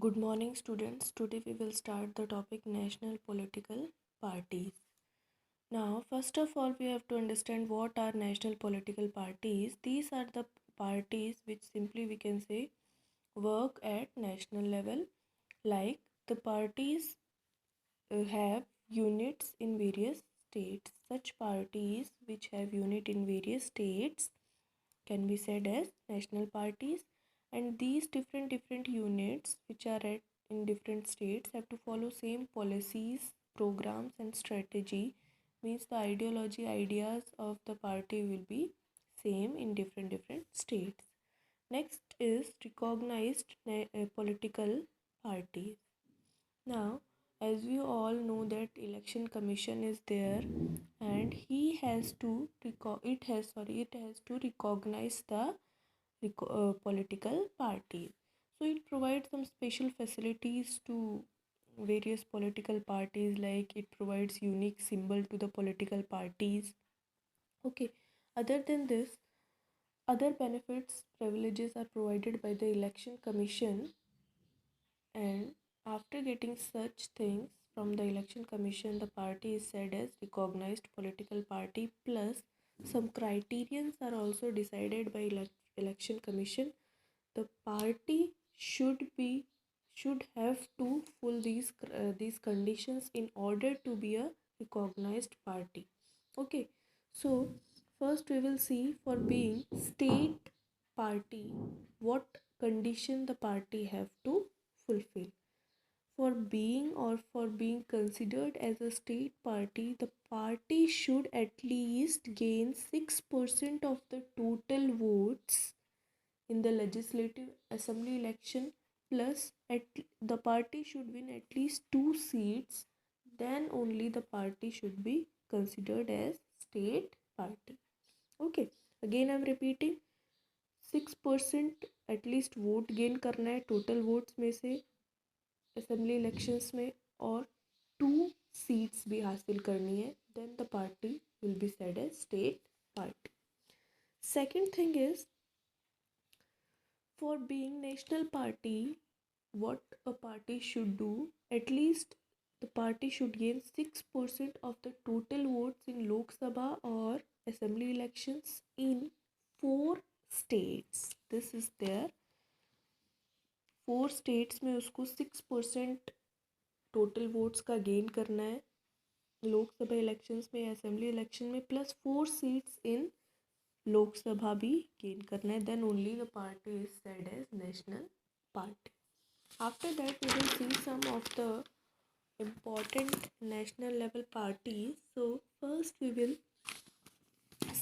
Good morning, students. Today we will start the topic national political parties. Now, first of all, we have to understand what are national political parties. These are the parties which simply we can say work at national level. Like the parties have units in various states. Such parties which have unit in various states can be said as national parties, and these different units which are at in different states have to follow same policies, programs and strategy. Means the ideology, ideas of the party will be same in different states. Next is recognized political parties. Now, as we all know that election commission is there, and he has to it has to recognize the political parties. So it provides some special facilities to various political parties, like it provides unique symbol to the political parties. Okay, other than this, other benefits privileges are provided by the election commission, and after getting such things from the election commission, the party is said as recognized political party. Plus some criterions are also decided by election commission. The party should have to full these conditions in order to be a recognized party. Okay, so first we will see, for being state party, what condition the party have to fulfill. For being considered as a state party, the party should at least gain 6% of the total votes in the legislative assembly election, plus the party should win at least 2 seats. Then only the party should be considered as state party. Okay, again I'm repeating, 6% at least vote gain करना है total votes में से assembly elections में, और 2 seats भी हासिल करनी है, then the party will be said as state party. Second thing is, for being national party, what a party should do, at least the party should gain 6% of the total votes in Lok Sabha or assembly elections in 4 states. This is there, 4 states में उसको 6% total votes का gain करना है Lok Sabha elections में, assembly election में, plus 4 seats in Lok Sabha भी gain करना है. Then only the party is said as national party. After that we will see some of the important national level parties. So first we will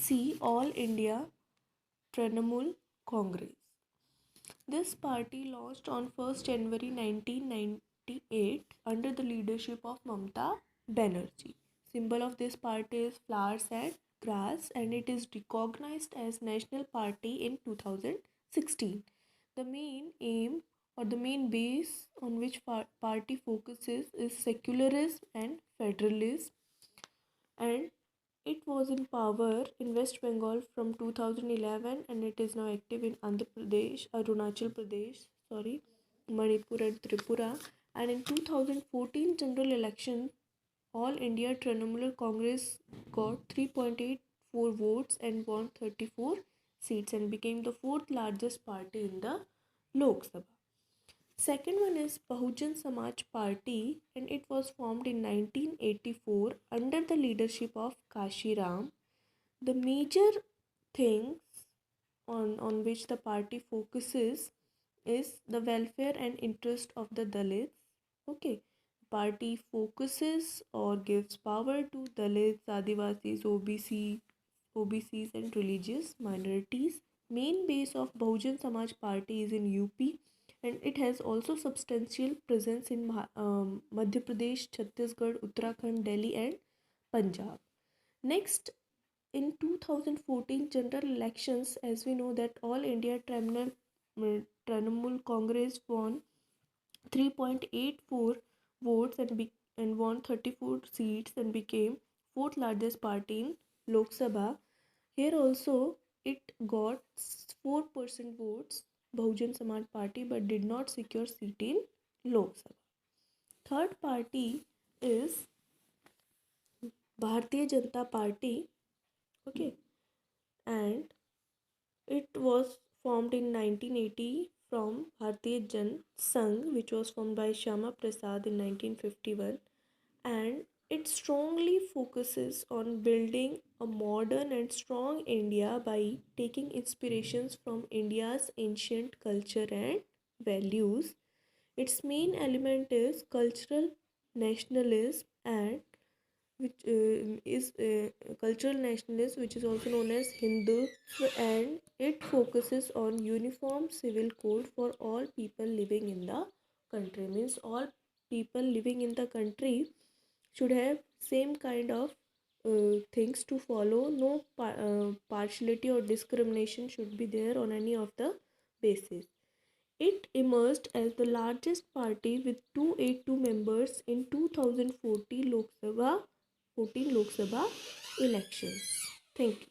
see All India Trinamool Congress. This party launched on 1st January 1998 under the leadership of Mamata Banerjee. Symbol of this party is flowers and grass, and it is recognized as national party in 2016. The main aim or the main base on which party focuses is secularism and federalism, and it was in power in West Bengal from 2011, and it is now active in Andhra Pradesh, Arunachal Pradesh, Manipur and Tripura. And in 2014 general election, All India Trinamool Congress got 3.84 votes and won 34 seats and became the fourth largest party in the Lok Sabha. Second one is Bahujan Samaj Party, and it was formed in 1984 under the leadership of Kashi Ram. The major things on which the party focuses is the welfare and interest of the Dalits. Okay, party focuses or gives power to Dalits, Adivasis, OBCs and religious minorities. Main base of Bahujan Samaj Party is in UP, and it has also substantial presence in Madhya Pradesh, Chhattisgarh, Uttarakhand, Delhi and Punjab. Next, in 2014 general elections, as we know that All India Trinamool Congress won 3.84 votes and won 34 seats and became fourth largest party in Lok Sabha. Here also it got 4% votes, Bahujan Samaj Party, but did not secure seat in Lok Sabha. Third party is Bharatiya Janata Party. Okay, and it was formed in 1980 from Bharatiya Jan Sangh, which was formed by Shama Prasad in 1951, and it strongly focuses on building a modern and strong India by taking inspirations from India's ancient culture and values. Its main element is cultural nationalism and which is cultural nationalism, which is also known as Hindu, and it focuses on uniform civil code for all people living in the country. Means all people living in the country should have same kind of things to follow. No partiality or discrimination should be there on any of the basis. It emerged as the largest party with 282 members in 2014 Lok Sabha elections. Thank you.